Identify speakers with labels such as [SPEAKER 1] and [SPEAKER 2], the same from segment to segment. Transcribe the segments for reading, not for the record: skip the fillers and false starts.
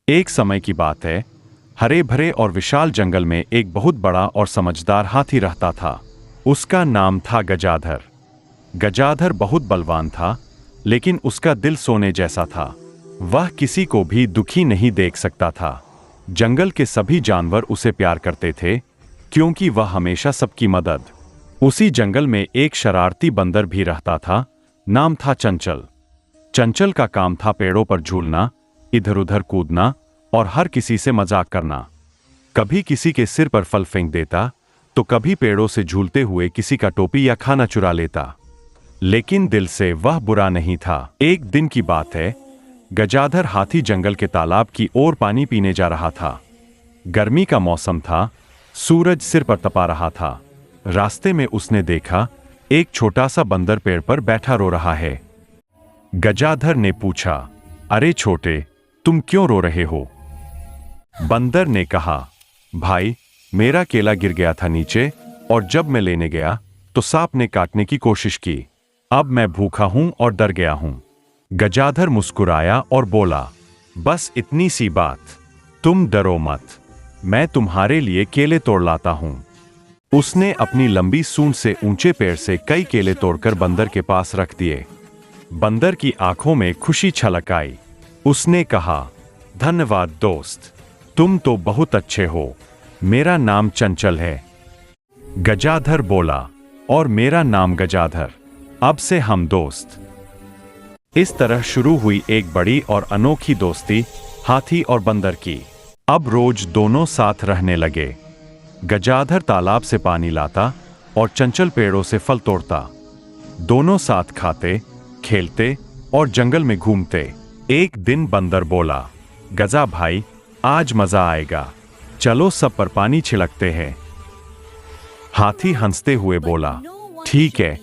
[SPEAKER 1] एक समय की बात है, हरे भरे और विशाल जंगल में एक बहुत बड़ा और समझदार हाथी रहता था। उसका नाम था गजाधर। गजाधर बहुत बलवान था, लेकिन उसका दिल सोने जैसा था। वह किसी को भी दुखी नहीं देख सकता था। जंगल के सभी जानवर उसे प्यार करते थे, क्योंकि वह हमेशा सबकी मदद। उसी जंगल में एक शरारती बंदर भी रहता था। नाम था चंचल। चंचल का काम था पेड़ों पर झूलना, इधर उधर कूदना और हर किसी से मजाक करना। कभी किसी के सिर पर फल फेंक देता, तो कभी पेड़ों से झूलते हुए किसी का टोपी या खाना चुरा लेता। लेकिन दिल से वह बुरा नहीं था। एक दिन की बात है, गजाधर हाथी जंगल के तालाब की ओर पानी पीने जा रहा था। गर्मी का मौसम था, सूरज सिर पर तपा रहा था। रास्ते में उसने देखा, एक छोटा सा बंदर पेड़ पर बैठा रो रहा है। गजाधर ने पूछा, अरे छोटे, तुम क्यों रो रहे हो? बंदर ने कहा, भाई, मेरा केला गिर गया था नीचे, और जब मैं लेने गया तो सांप ने काटने की कोशिश की। अब मैं भूखा हूं और डर गया हूं। गजाधर मुस्कुराया और बोला, बस इतनी सी बात, तुम डरो मत, मैं तुम्हारे लिए केले तोड़ लाता हूं। उसने अपनी लंबी सूंड से ऊंचे पेड़ से कई केले तोड़कर बंदर के पास रख दिए। बंदर की आंखों में खुशी छलक आई। उसने कहा, धन्यवाद दोस्त, तुम तो बहुत अच्छे हो। मेरा नाम चंचल है। गजाधर बोला, और मेरा नाम गजाधर। अब से हम दोस्त। इस तरह शुरू हुई एक बड़ी और अनोखी दोस्ती हाथी और बंदर की। अब रोज दोनों साथ रहने लगे। गजाधर तालाब से पानी लाता और चंचल पेड़ों से फल तोड़ता। दोनों साथ खाते, खेलते और जंगल में घूमते। एक दिन बंदर बोला, गजा भाई, आज मजा आएगा, चलो सब पर पानी छिड़कते हैं। हाथी हंसते हुए बोला, ठीक है,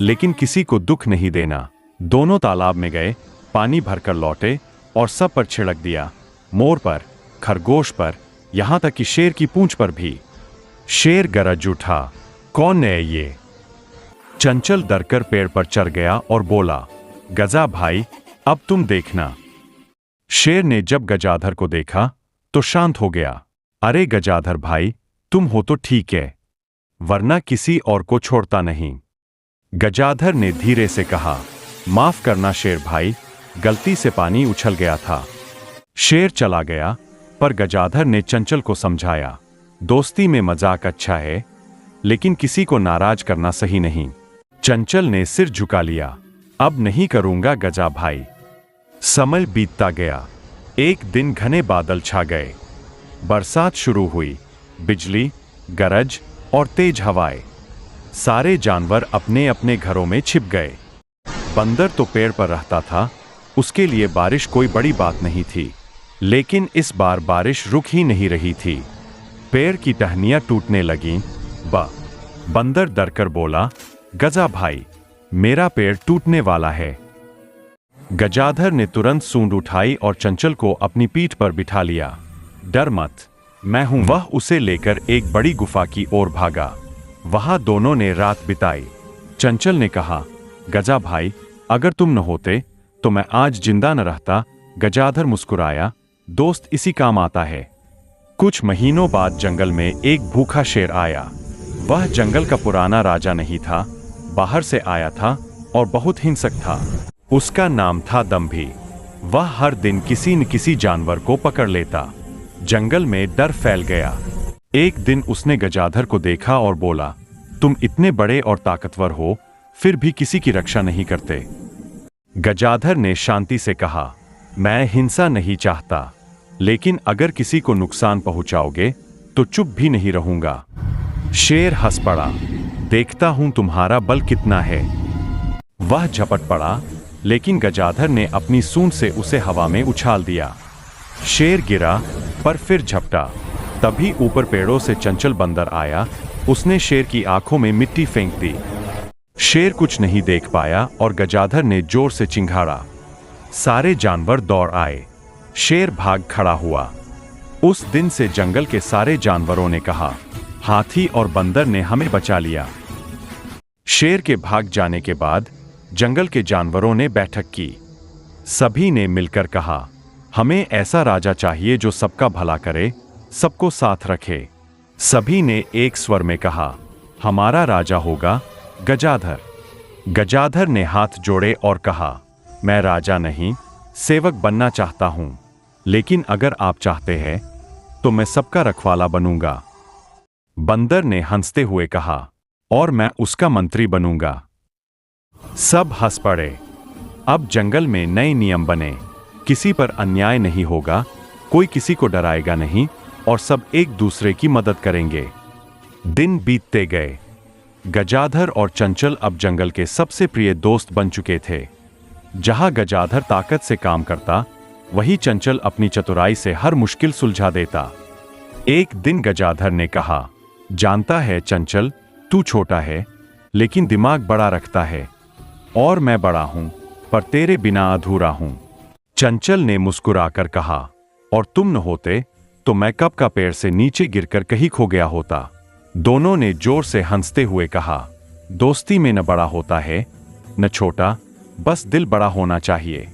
[SPEAKER 1] लेकिन किसी को दुख नहीं देना। दोनों तालाब में गए, पानी भरकर लौटे और सब पर छिड़क दिया। मोर पर, खरगोश पर, यहां तक कि शेर की पूंछ पर भी। शेर गरज उठा, कौन है ये? चंचल डरकर पेड़ पर चढ़ गया और बोला, गजा भाई, अब तुम देखना। शेर ने जब गजाधर को देखा तो शांत हो गया। अरे गजाधर भाई, तुम हो तो ठीक है, वरना किसी और को छोड़ता नहीं। गजाधर ने धीरे से कहा, माफ करना शेर भाई, गलती से पानी उछल गया था। शेर चला गया, पर गजाधर ने चंचल को समझाया, दोस्ती में मजाक अच्छा है, लेकिन किसी को नाराज करना सही नहीं। चंचल ने सिर झुका लिया, अब नहीं करूंगा गजा भाई। समय बीतता गया। एक दिन घने बादल छा गए। बरसात शुरू हुई। बिजली, गरज और तेज हवाएं। सारे जानवर अपने अपने घरों में छिप गए। बंदर तो पेड़ पर रहता था, उसके लिए बारिश कोई बड़ी बात नहीं थी। लेकिन इस बार बारिश रुक ही नहीं रही थी। पेड़ की टहनियां टूटने लगीं। बंदर डरकर बोला, गजा भाई, मेरा पेड़ टूटने वाला है। गजाधर ने तुरंत सूंड उठाई और चंचल को अपनी पीठ पर बिठा लिया। डर मत, मैं हूं। वह उसे लेकर एक बड़ी गुफा की ओर भागा। वहां दोनों ने रात बिताई। चंचल ने कहा, गजा भाई, अगर तुम न होते तो मैं आज जिंदा न रहता। गजाधर मुस्कुराया, दोस्त इसी काम आता है। कुछ महीनों बाद जंगल में एक भूखा शेर आया। वह जंगल का पुराना राजा नहीं था, बाहर से आया था और बहुत हिंसक था। उसका नाम था दम्भी। वह हर दिन किसी न किसी जानवर को पकड़ लेता। जंगल में डर फैल गया। एक दिन उसने गजाधर को देखा और बोला, तुम इतने बड़े और ताकतवर हो, फिर भी किसी की रक्षा नहीं करते। गजाधर ने शांति से कहा, मैं हिंसा नहीं चाहता, लेकिन अगर किसी को नुकसान पहुंचाओगे तो चुप भी नहीं रहूंगा। शेर हंस पड़ा, देखता हूं तुम्हारा बल कितना है। वह झपट पड़ा, लेकिन गजाधर ने अपनी सूंड से उसे हवा में उछाल दिया। शेर गिरा, पर फिर झपटा। तभी ऊपर पेड़ों से चंचल बंदर आया। उसने शेर की आंखों में मिट्टी फेंक दी। शेर कुछ नहीं देख पाया और गजाधर ने जोर से चिंघाड़ा। सारे जानवर दौड़ आए। शेर भाग खड़ा हुआ। उस दिन से जंगल के सारे जानवरों ने कहा, हाथी और बंदर ने हमें बचा लिया। शेर के भाग जाने के बाद जंगल के जानवरों ने बैठक की। सभी ने मिलकर कहा, हमें ऐसा राजा चाहिए जो सबका भला करे, सबको साथ रखे। सभी ने एक स्वर में कहा, हमारा राजा होगा गजाधर। गजाधर ने हाथ जोड़े और कहा, मैं राजा नहीं, सेवक बनना चाहता हूं, लेकिन अगर आप चाहते हैं तो मैं सबका रखवाला बनूंगा। बंदर ने हंसते हुए कहा, और मैं उसका मंत्री बनूंगा। सब हंस पड़े। अब जंगल में नए नियम बने। किसी पर अन्याय नहीं होगा, कोई किसी को डराएगा नहीं और सब एक दूसरे की मदद करेंगे। दिन बीतते गए। गजाधर और चंचल अब जंगल के सबसे प्रिय दोस्त बन चुके थे। जहां गजाधर ताकत से काम करता, वहीं चंचल अपनी चतुराई से हर मुश्किल सुलझा देता। एक दिन गजाधर ने कहा, जानता है चंचल, तू छोटा है लेकिन दिमाग बड़ा रखता है, और मैं बड़ा हूं पर तेरे बिना अधूरा हूं। चंचल ने मुस्कुराकर कहा, और तुम न होते तो मैं कब का पेड़ से नीचे गिरकर कहीं खो गया होता। दोनों ने जोर से हंसते हुए कहा, दोस्ती में न बड़ा होता है न छोटा, बस दिल बड़ा होना चाहिए।